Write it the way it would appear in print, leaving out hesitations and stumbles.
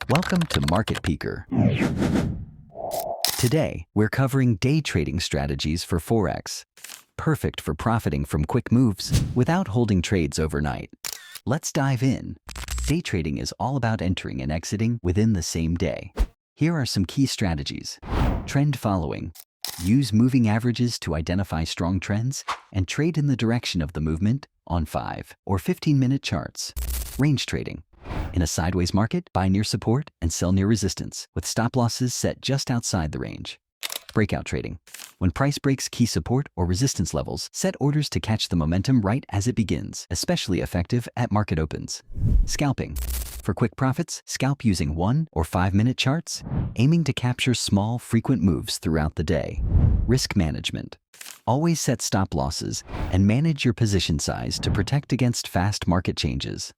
Welcome to Market Peeker. Today, we're covering day trading strategies for Forex. Perfect for profiting from quick moves without holding trades overnight. Let's dive in. Day trading is all about entering and exiting within the same day. Here are some key strategies. Trend following. Use moving averages to identify strong trends and trade in the direction of the movement on 5 or 15-minute charts. Range trading. In a sideways market, buy near support and sell near resistance, with stop losses set just outside the range. Breakout trading. When price breaks key support or resistance levels, set orders to catch the momentum right as it begins, especially effective at market opens. Scalping. For quick profits, scalp using 1 or 5-minute charts, aiming to capture small, frequent moves throughout the day. Risk management. Always set stop losses and manage your position size to protect against fast market changes.